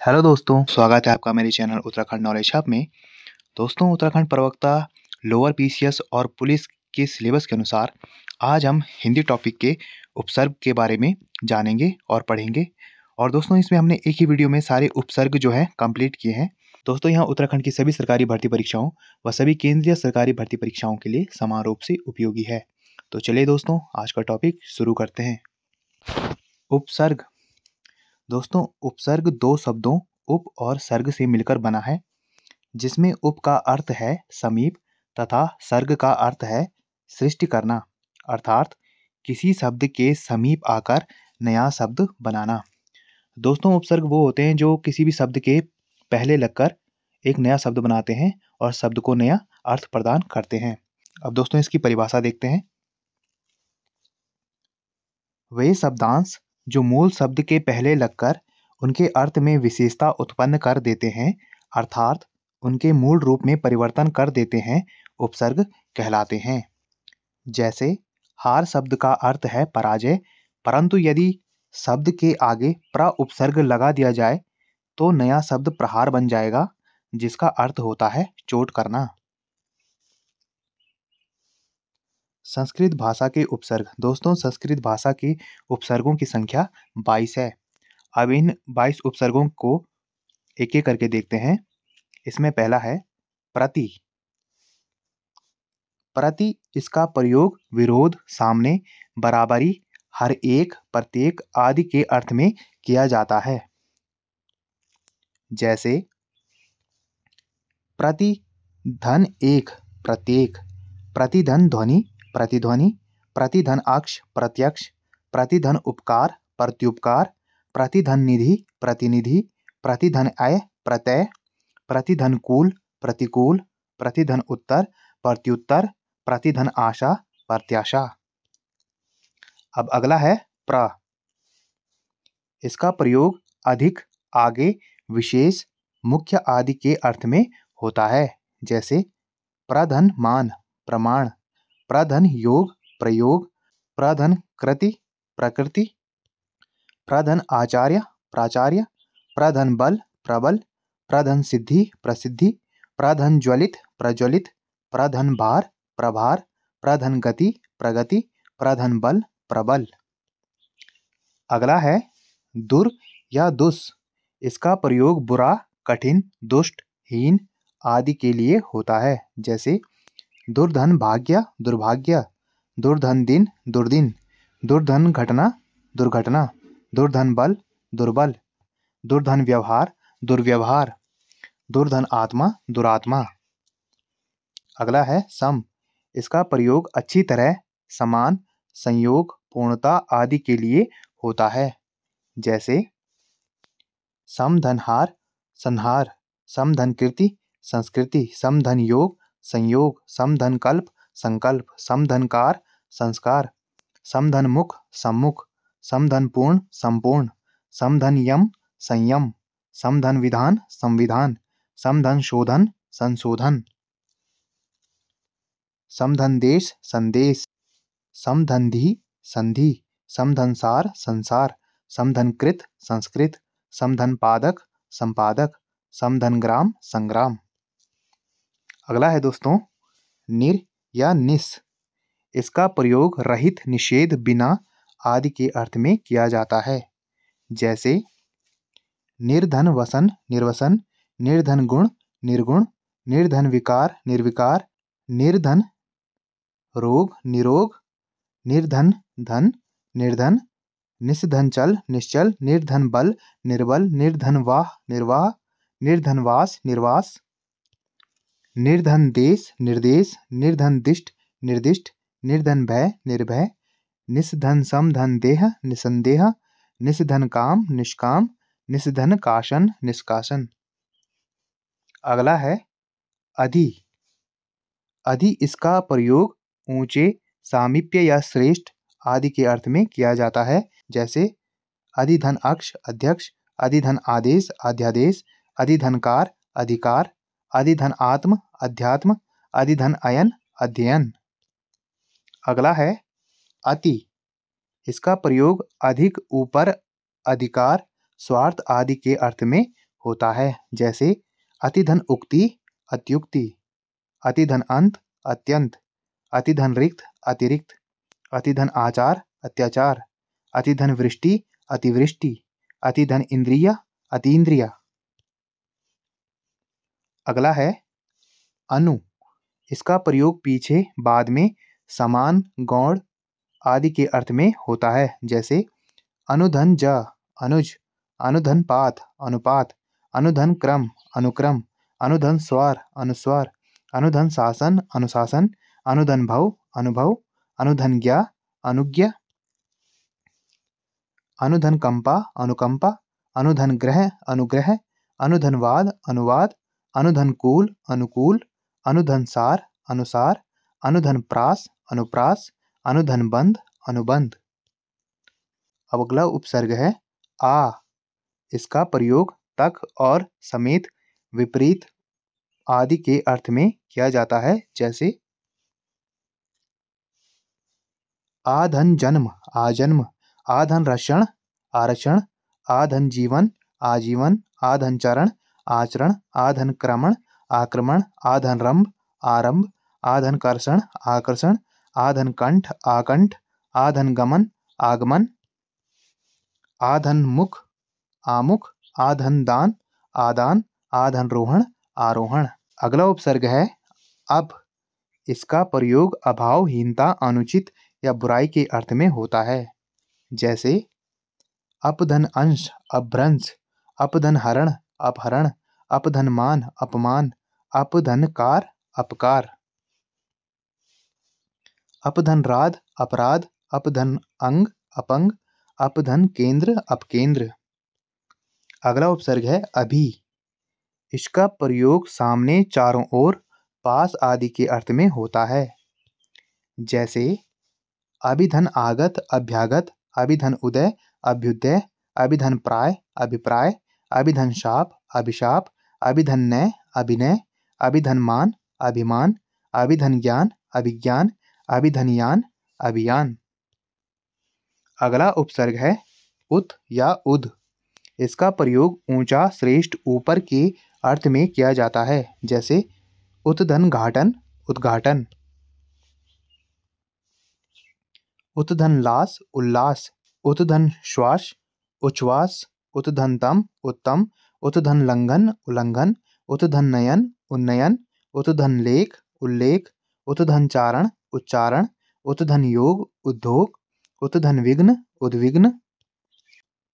Hello दोस्तों, स्वागत है आपका मेरे चैनल उत्तराखंड नॉलेज हब में। दोस्तों, उत्तराखंड प्रवक्ता लोअर पीसीएस और पुलिस के सिलेबस के अनुसार आज हम हिंदी टॉपिक के उपसर्ग के बारे में जानेंगे और पढ़ेंगे। और दोस्तों, इसमें हमने एक ही वीडियो में सारे उपसर्ग जो है कंप्लीट किए हैं। दोस्तों, यहाँ उत्तराखंड की सभी सरकारी भर्ती परीक्षाओं व सभी केंद्रीय सरकारी भर्ती परीक्षाओं के लिए समान रूप से उपयोगी है। तो चलिए दोस्तों, आज का टॉपिक शुरू करते हैं। उपसर्ग। दोस्तों, उपसर्ग दो शब्दों उप और सर्ग से मिलकर बना है, जिसमें उप का अर्थ है समीप तथा सर्ग का अर्थ है सृष्टि करना, अर्थात किसी शब्द के समीप आकर नया शब्द बनाना। दोस्तों, उपसर्ग वो होते हैं जो किसी भी शब्द के पहले लगकर एक नया शब्द बनाते हैं और शब्द को नया अर्थ प्रदान करते हैं। अब दोस्तों, इसकी परिभाषा देखते हैं। वे शब्दांश जो मूल शब्द के पहले लगकर उनके अर्थ में विशेषता उत्पन्न कर देते हैं, अर्थात उनके मूल रूप में परिवर्तन कर देते हैं, उपसर्ग कहलाते हैं। जैसे हार शब्द का अर्थ है पराजय, परंतु यदि शब्द के आगे प्र उपसर्ग लगा दिया जाए तो नया शब्द प्रहार बन जाएगा, जिसका अर्थ होता है चोट करना। संस्कृत भाषा के उपसर्ग। दोस्तों, संस्कृत भाषा के उपसर्गों की संख्या 22 है। अब इन 22 उपसर्गों को एक एक करके देखते हैं। इसमें पहला है प्रति। प्रति इसका प्रयोग विरोध, सामने, बराबरी, हर एक, प्रत्येक आदि के अर्थ में किया जाता है। जैसे प्रति धन एक, प्रत्येक, प्रतिधन ध्वनि, प्रतिध्वनि, प्रतिधन अक्ष, प्रत्यक्ष, प्रतिधन उपकार, प्रत्युपकार, प्रतिधन निधि, प्रतिनिधि, प्रतिधन अय, प्रत्यय, प्रतिधन कूल, प्रतिकूल, प्रतिधन उत्तर, प्रत्युत्तर, प्रतिधन आशा, प्रत्याशा। अब अगला है प्र। इसका प्रयोग अधिक, आगे, विशेष, मुख्य आदि के अर्थ में होता है। जैसे प्रधन मान, प्रमाण, प्रधन योग, प्रयोग, प्रधन कृति, प्रकृति, प्रधन आचार्य, प्राचार्य, प्रधन बल, प्रबल, प्रधन सिद्धि, प्रसिद्धि, प्रधन ज्वलित, प्रज्वलित, प्रधन भार, प्रभार, प्रधन गति, प्रगति, प्रधन बल, प्रबल। अगला है दुर या दुस। इसका प्रयोग बुरा, कठिन, दुष्ट, हीन आदि के लिए होता है। जैसे दुर्धन भाग्य, दुर्भाग्य, दुर्धन दिन, दुर्दिन, दुर्धन घटना, दुर्घटना, दुर्धन बल, दुर्बल, दुर्धन व्यवहार, दुर्व्यवहार, दुर्धन आत्मा, दुरात्मा। अगला है सम। इसका प्रयोग अच्छी तरह, समान, संयोग, पूर्णता आदि के लिए होता है। जैसे समधनहार, संहार, समधन कीर्ति, संस्कृति, समधन योग, संयोग, समधन कल्प, संकल्प, समधनकार, संस्कार, समधन मुख, सम्मुख, समधन पूर्ण, संपूर्ण, समधन यम, संयम, समधन विधान, संविधान, समधन शोधन, संशोधन, समधन देश, संदेश, समधनधि, संधि, समधनसार, संसार, समधन कृत, संस्कृत, समधन पादक, संपादक, समधन ग्राम, संग्राम। अगला है दोस्तों निर या निस। इसका प्रयोग रहित, निषेध, बिना आदि के अर्थ में किया जाता है। जैसे निर्धन वसन, निर्वसन, निर्धन गुण, निर्गुण, निर्धन विकार, निर्विकार, निर्धन रोग, निरोग, निर्धन धन, निर्धन, निस्धन चल, निश्चल, निर्धन बल, निर्बल, निर्धन वाह, निर्वाह, निर्धन वास, निर्वास, निर्धन देश, निर्देश, निर्धन दिष्ट, निर्दिष्ट, निर्धन भय, निर्भय, निस्धन समधन देह, निसंदेह, निस्धन काम, निष्काम, निस्धन काशन, निष्कासन। अगला है अधि। अधि इसका प्रयोग ऊंचे, सामीप्य या श्रेष्ठ आदि के अर्थ में किया जाता है। जैसे अधिधन अक्ष, अध्यक्ष, अधिधन आदेश, अध्यादेश, अधिधनकार, अधिकार, अधिधन आत्म, अध्यात्म, अधिधन अयन, अध्ययन। अगला है अति। इसका प्रयोग अधिक, ऊपर, अधिकार, स्वार्थ आदि के अर्थ में होता है, जैसे अतिधन उक्ति, अत्युक्ति, अतिधन अंत, अत्यंत, अतिधन रिक्त, अतिरिक्त, अतिधन आचार, अत्याचार, अतिधन वृष्टि, अतिवृष्टि, अतिधन इंद्रिय, अतीन्द्रिय। अगला है अनु। इसका प्रयोग पीछे बाद में समान, गौण आदि के अर्थ में होता है, जैसे अनुधन ज, अनुज, अनुधन पात, अनुपात, अनुधन क्रम, अनुक्रम, अनुधन स्वर, अनुस्वार, अनुधन शासन, अनुशासन, अनुधन भव, अनुभव, अनुधन ज्ञा, अनुज्ञा, अनुधन कंपा, अनुकंपा, अनुधन ग्रह, अनुग्रह, अनुधन वाद, अनुवाद, अनुधन कूल, अनुकूल, अनुधन सार, अनुसार, अनुधन प्रास, अनुप्रास, अनुधन बंध, अनुबंध। अब अगला उपसर्ग है आ। इसका प्रयोग तक और समेत, विपरीत आदि के अर्थ में किया जाता है, जैसे आधन जन्म, आजन्म, आधन रक्षण, आरक्षण, आधन जीवन, आजीवन, आधन चरण, आचरण, आधन क्रमण, आक्रमण, आधन रंभ, आरंभ, आधन कर्षण, आकर्षण, आधन कंठ, आकंठ, आधन गमन, आगमन, आधन मुख, आमुख, आधन दान, आदान, आधन रोहण, आरोहण। अगला उपसर्ग है अब। इसका प्रयोग अभावहीनता, अनुचित या बुराई के अर्थ में होता है, जैसे अपधन अंश, अपभ्रंश, अपधन हरण, अपहरण, अपधन मान, अपमान, अपधन कार, अपकार, अपधन राध, अपराध, अपधन अंग, अपंग, अपधन केंद्र, अपकेंद्र। अगला उपसर्ग है अभी। इसका प्रयोग सामने, चारों ओर, पास आदि के अर्थ में होता है, जैसे अभिधन आगत, अभ्यागत, अभिधन उदय, अभ्युदय, अभिधन प्राय, अभिप्राय, अभिधन शाप, अभिशाप, अभिधन नय, अभिनय, अभिधन मान, अभिमान, अभिधन ज्ञान, अभिज्ञान, अभिधन यान, अभियान। अगला उपसर्ग है उत या उद। इसका प्रयोग ऊंचा, श्रेष्ठ, ऊपर के अर्थ में किया जाता है, जैसे उत्धन घाटन, उद्घाटन, उत्धन लास, उल्लास, उत्धन श्वास, उच्छ्वास, उत्धन तम, उत्तम, उत्धन लंघन, उल्लंघन, उत्धन नयन, उन्नयन, उत्धन लेख, उल्लेख, उत्धन चारण, उच्चारण, उत्धन योग, उद्योग, उत्धन विघ्न, उद्विग्न,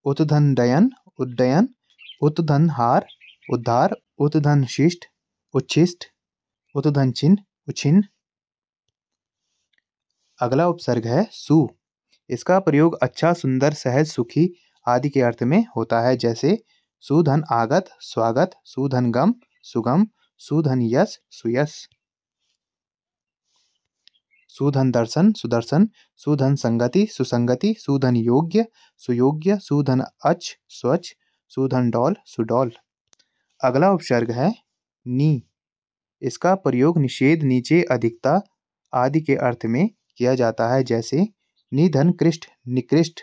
उत्धन डयन, उड्डयन, उत्धन हार, उद्धार, उत्धन शिष्ट, उच्छिष्ट, उत्धन चिन्ह, उच्छिन्न। अगला उपसर्ग है सु। इसका प्रयोग अच्छा, सुंदर, सहज, सुखी आदि के अर्थ में होता है, जैसे सुधन आगत, स्वागत, सुधन गम, सुगम, सुधन यश, सुयश, सुधन दर्शन, सुदर्शन, सुधन संगति, सुसंगति, सुधन योग्य, सुयोग्य, सुधन अच्छ, स्वच्छ, सुधन डौल, सुडौल। अगला उपसर्ग है नी। इसका प्रयोग निषेध, नीचे, अधिकता आदि के अर्थ में किया जाता है, जैसे निधन कृष्ट, निकृष्ट।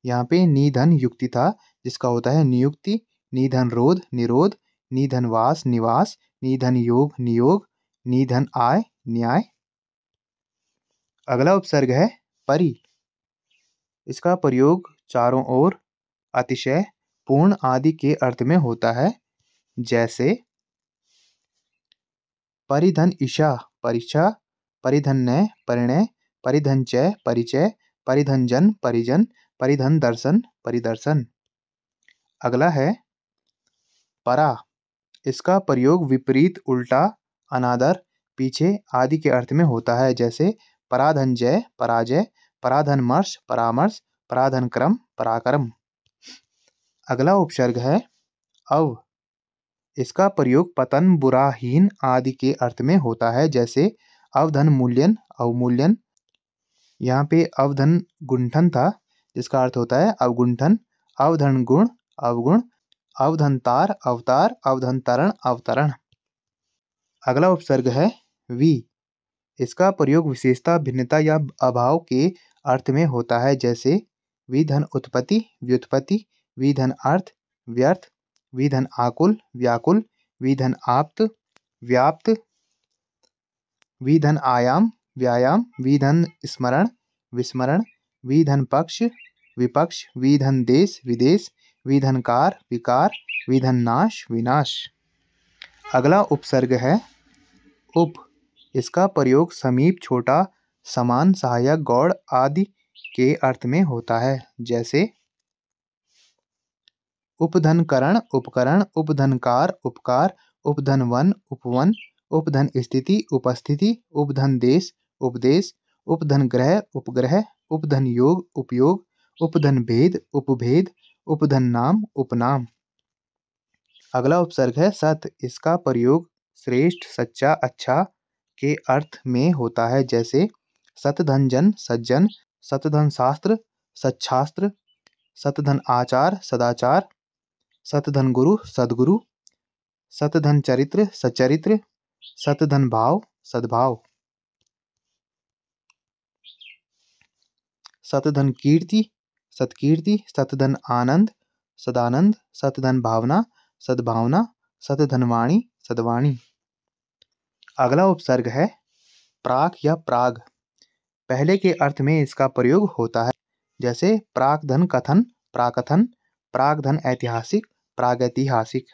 यहाँ पे निधन युक्ति था, जिसका होता है नियुक्ति, निधन रोध, निरोध, निधन वास, निवास, निधन योग, नियोग, निधन आय, न्याय। अगला उपसर्ग है परि। इसका प्रयोग चारों ओर, अतिशय, पूर्ण आदि के अर्थ में होता है, जैसे परिधन ईशा, परीक्षा, परिधन नय, परिणय, परिधन चय, परिचय, परिधन जन, परिजन, परिधन दर्शन, परिदर्शन। अगला है परा। इसका प्रयोग विपरीत, उल्टा, अनादर, पीछे आदि के अर्थ में होता है, जैसे पराधन जय, पराजय, पराधन मर्श, परामर्श, पराधन क्रम, पराक्रम। अगला उपसर्ग है अव। इसका प्रयोग पतन, बुरा, हीन आदि के अर्थ में होता है, जैसे अवधन मूल्यन, अवमूल्यन। यहाँ पे अवधन गुंठन था, जिसका अर्थ होता है अवगुंठन, अवधन गुण, अवगुण, अवधन तार, अवतार, अवधन तरण, अवतरण। अगला उपसर्ग है वि। इसका प्रयोग विशेषता, भिन्नता या अभाव के अर्थ में होता है, जैसे विधन उत्पत्ति, व्युत्पत्ति, विधन अर्थ, व्यर्थ, विधन आकुल व्याकुल, विधन आप्त व्याप्त, विधन आयाम व्यायाम, विधन स्मरण विस्मरण, विधन पक्ष विपक्ष, विधन देश विदेश, विधन कार विकार, विधन नाश विनाश। अगला उपसर्ग है उप। इसका प्रयोग समीप, छोटा, समान, सहायक, गौड़ आदि के अर्थ में होता है। जैसे उपधन करण उपकरण, उपधनकार उपकार, उपधन वन उपवन, उपधन स्थिति उपस्थिति, उपधन देश उपदेश, उपधन ग्रह उपग्रह, उपधन योग उपयोग, उपधन भेद उपभेद, उपधन नाम उपनाम। अगला उपसर्ग है सत। इसका प्रयोग श्रेष्ठ, सच्चा, अच्छा के अर्थ में होता है। जैसे सतधन जन सज्जन, सतधन शास्त्र सच्छास्त्र, सतधन आचार सदाचार, सतधन गुरु सद्गुरु, सतधन चरित्र सच्चरित्र, सतधन भाव सद्भाव, सतधन कीर्ति सत्कीर्ति, सतधन आनंद सदानंद, सतधन भावना सद्भावना, सतधन वाणी सद्वाणी। अगला उपसर्ग है प्राक या प्राग। पहले के अर्थ में इसका प्रयोग होता है। जैसे प्राक्धन कथन प्राकथन, प्राक्धन ऐतिहासिक प्रागैतिहासिक।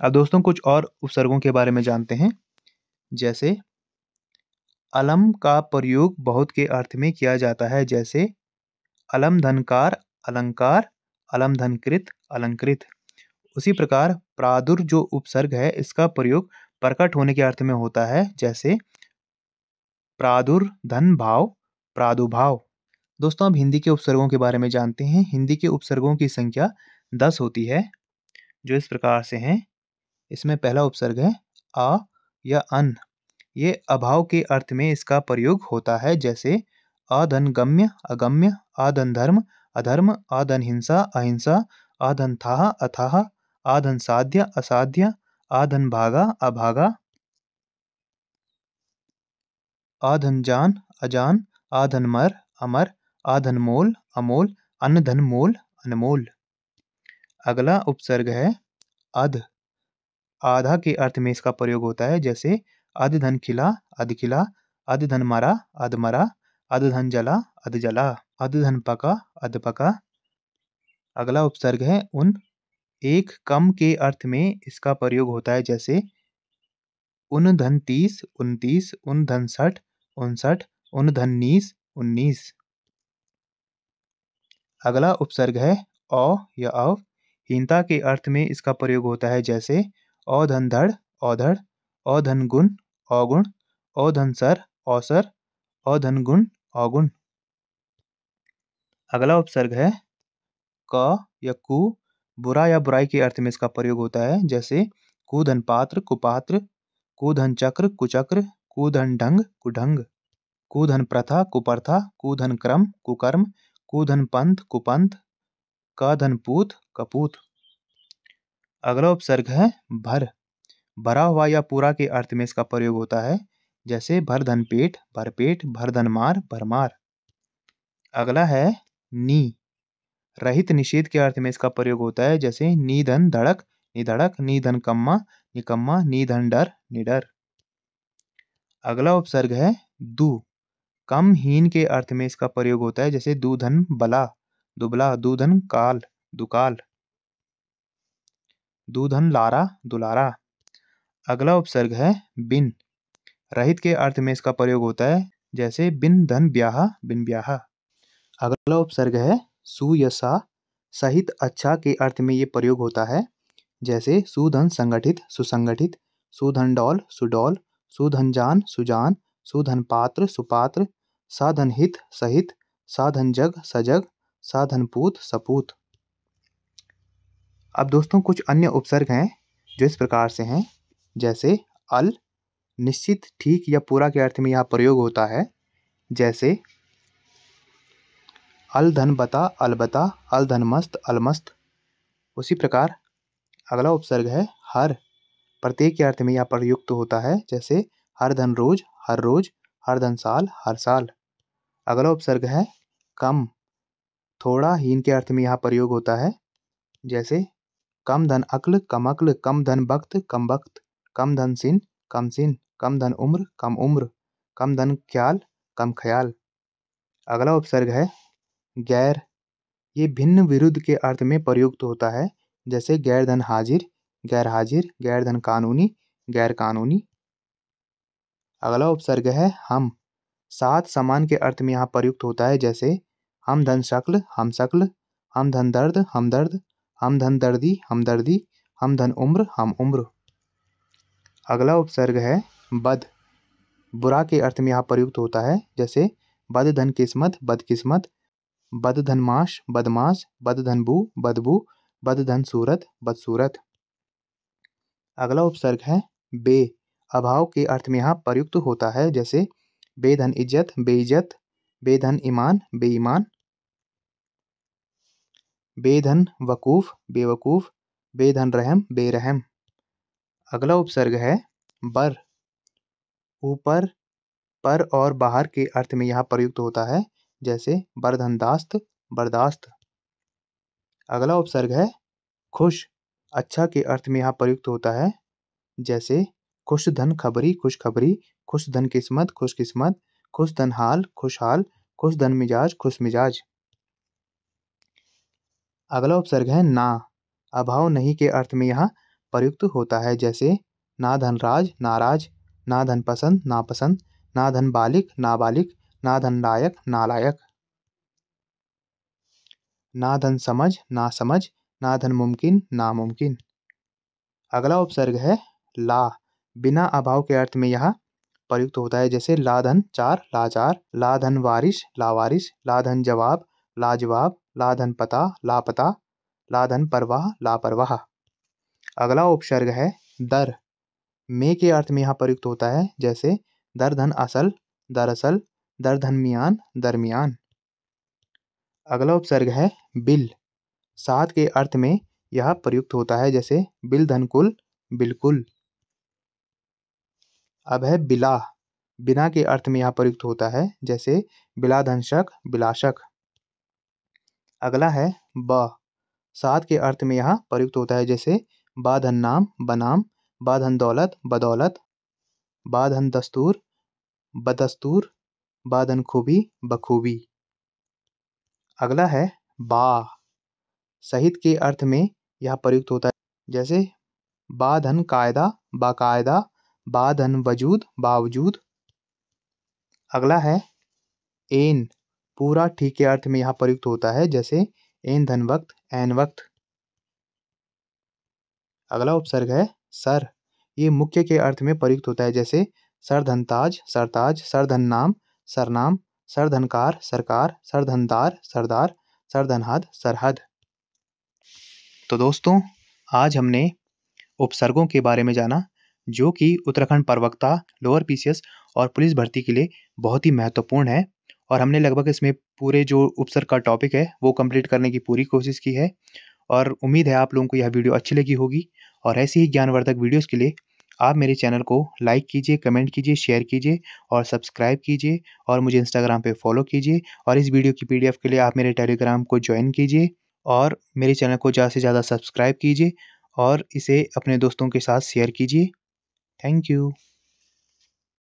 अब दोस्तों कुछ और उपसर्गों के बारे में जानते हैं। जैसे अलम का प्रयोग बहुत के अर्थ में किया जाता है। जैसे अलम धनकार अलंकार, अलम धनकृत अलंकृत। उसी प्रकार प्रादुर जो उपसर्ग है इसका प्रयोग प्रकट होने के अर्थ में होता है। जैसे प्रादुर्धन भाव प्रादुर्भाव। दोस्तों अब हिंदी के उपसर्गों के बारे में जानते हैं। हिंदी के उपसर्गों की संख्या 10 होती है, जो इस प्रकार से हैं। इसमें पहला उपसर्ग है अ या अन। ये अभाव के अर्थ में इसका प्रयोग होता है। जैसे अधन गम्य अगम्य, अधन धर्म अधर्म, अधन हिंसा अहिंसा, अधन थाह अथाह, अधन साध्य असाध्य, अधन भागा अभागा, अधन जान अजान, अधन मर अमर, अधन मोल अमोल, अनधन मोल अनमोल। अगला उपसर्ग है अध। आधा के अर्थ में इसका प्रयोग होता है। जैसे अधधन खिला अधखिला, अधधन मरा अधमरा, अधधन जला अधजला, अधधन पका अधपका। अगला उपसर्ग है उन। एक कम के अर्थ में इसका प्रयोग होता है। जैसे उन धन 30 29, उन धन 60 59, उन धन 19 19। अगला उपसर्ग है औ या अव। हीनता के अर्थ में इसका प्रयोग होता है। जैसे औधन धड़ औधड़, औधन गुण अवगुण, औधन सर औसर, औधन गुण अवगुण। अगला उपसर्ग है क या कु। बुरा या बुराई के अर्थ में इसका प्रयोग होता है। जैसे कुधन पात्र कुपात्र, कुधन चक्र कुचक्र, कुधन ढंग कुढंग, कुधन प्रथा कुप्रथा, कुधन क्रम कुकर्म, कुधन पंथ कुपंथ, कधन पूत कपूत। अगला उपसर्ग है भर। भरा हुआ या पूरा के अर्थ में इसका प्रयोग होता है। जैसे भरधन पेट भरपेट, भरधन मार भरमार। अगला है नी। रहित निषेध के अर्थ में इसका प्रयोग होता है। जैसे निधन धड़क निधड़क, निधन कम्मा निकम्मा, निधन डर निडर। अगला उपसर्ग है दु। कम हीन के अर्थ में इसका प्रयोग होता है। जैसे दूधन बला दुबला, दूधन काल दुकाल, दूधन लारा दुलारा। अगला उपसर्ग है बिन। रहित के अर्थ में इसका प्रयोग होता है। जैसे बिन धन ब्याह बिन ब्याह। अगला उपसर्ग है सु या सा। सहित अच्छा के अर्थ में ये प्रयोग होता है। जैसे सुधन संगठित सुसंगठित, सुधन डौल सुडौल, सुधन जान सुजान, सुधन पात्र सुपात्र, साधन हित सहित, साधन जग सजग, साधन पूत सपूत। अब दोस्तों कुछ अन्य उपसर्ग हैं जो इस प्रकार से हैं। जैसे अल। निश्चित ठीक या पूरा के अर्थ में यह प्रयोग होता है। जैसे अल धन बता अलबता, अल धन मस्त अलमस्त। उसी प्रकार अगला उपसर्ग है हर। प्रत्येक के अर्थ में यह प्रयुक्त होता है। जैसे हर धन रोज हर रोज, हर धन साल हर साल। अगला उपसर्ग है कम। थोड़ा हीन के अर्थ में यह प्रयोग होता है। जैसे कम धन अक्ल, कम धन वक्त, कम धन सिन, कम धन उम्र, कम धन ख्याल, कम ख्याल। अगला उपसर्ग है गैर। ये भिन्न विरुद्ध के अर्थ में प्रयुक्त होता है, जैसे गैर धन हाजिर, गैर हाजिर, गैर धन कानूनी, गैर कानूनी। अगला उपसर्ग है हम। साथ समान के अर्थ में यहाँ प्रयुक्त होता है, जैसे हम धन शक्ल, हम धन दर्द, हम धन दर्दी, हम धन उम्र, हम उम्र। अगला उपसर्ग है बद। बुरा के अर्थ में यहाँ प्रयुक्त होता है, जैसे बद धन किस्मत, बदकिस्मत, बद धन माश, बदमाश, बद धन बू, बदबू, बद धन सूरत, बदसूरत। अगला उपसर्ग है बे। अभाव के अर्थ में यहाँ प्रयुक्त होता है, जैसे बेधन इज्जत, बेइज्जत, बेधन ईमान, बेईमान, बेधन वकूफ, बेवकूफ, बेधन रहम, बेरहम। अगला उपसर्ग है बर। ऊपर, पर और बाहर के अर्थ में यहाँ प्रयुक्त होता है, जैसे बरधनदास्त, बर्दाश्त। अगला उपसर्ग है खुश। अच्छा के अर्थ में यहाँ प्रयुक्त होता है, जैसे खुश धन खबरी, खुशखबरी, खुश धन किस्मत, खुशकिस्मत, खुश धन हाल, खुशहाल, खुश धन मिजाज, खुश मिजाज। अगला उपसर्ग है ना। अभाव नहीं के अर्थ में यहाँ प्रयुक्त होता है, जैसे ना धन राज, नाराज, ना धन पसंद, नापसंद, ना धन बालिक, नाबालिक, ना धन लायक, नालायक। ना धन समझ, ना समझ, ना धन मुमकिन, नामुमकिन। अगला उपसर्ग है ला। बिना अभाव के अर्थ में यह प्रयुक्त होता है, जैसे लाधन चार, लाचार, लाधन वारिश, लावारिश, लाधन जवाब, लाजवाब, लाधन पता, लापता, लाधन परवाह, लापरवाह। अगला उपसर्ग है दर। में के अर्थ में यहाँ प्रयुक्त होता है, जैसे दरधन असल, दरअसल, दरधन मियान, दरमियान। अगला उपसर्ग है बिल। साथ के अर्थ में यह प्रयुक्त होता है, जैसे बिल धन कुल, बिल्कुल। अब है बिला। बिना के अर्थ में यहाँ प्रयुक्त होता है, जैसे बिला धन शक, बिलाशक। अगला है ब। साथ के अर्थ में यहाँ प्रयुक्त होता है, जैसे बा धन नाम, बनाम, बा धन दौलत, बदौलत, बा धन दस्तूर, बदस्तूर, बा धन खूबी, बखूबी। अगला है बा। सहित के अर्थ में यह प्रयुक्त होता है, जैसे बा धन कायदा, बाकायदा, बा धन वजूद, बावजूद। अगला है एन। पूरा ठीक के अर्थ में यहाँ प्रयुक्त होता है, जैसे एन धन वक्त, एन वक्त। अगला उपसर्ग है सर। ये मुख्य के अर्थ में प्रयुक्त होता है, जैसे सर धन ताज, सरताज, सर धन नाम, सरनाम, सर धनकार, सरकार, सर धनदार, सरदार, सर धनहद, सरहद। तो दोस्तों, आज हमने उपसर्गों के बारे में जाना, जो कि उत्तराखंड प्रवक्ता, लोअर पीसीएस और पुलिस भर्ती के लिए बहुत ही महत्वपूर्ण है। और हमने लगभग इसमें पूरे जो उपसर्ग का टॉपिक है वो कंप्लीट करने की पूरी कोशिश की है, और उम्मीद है आप लोगों को यह वीडियो अच्छी लगी होगी। और ऐसी ही ज्ञानवर्धक वीडियोस के लिए आप मेरे चैनल को लाइक कीजिए, कमेंट कीजिए, शेयर कीजिए और सब्सक्राइब कीजिए, और मुझे इंस्टाग्राम पे फॉलो कीजिए। और इस वीडियो की पीडीएफ के लिए आप मेरे टेलीग्राम को ज्वाइन कीजिए, और मेरे चैनल को ज़्यादा से ज़्यादा सब्सक्राइब कीजिए और इसे अपने दोस्तों के साथ शेयर कीजिए। Thank you.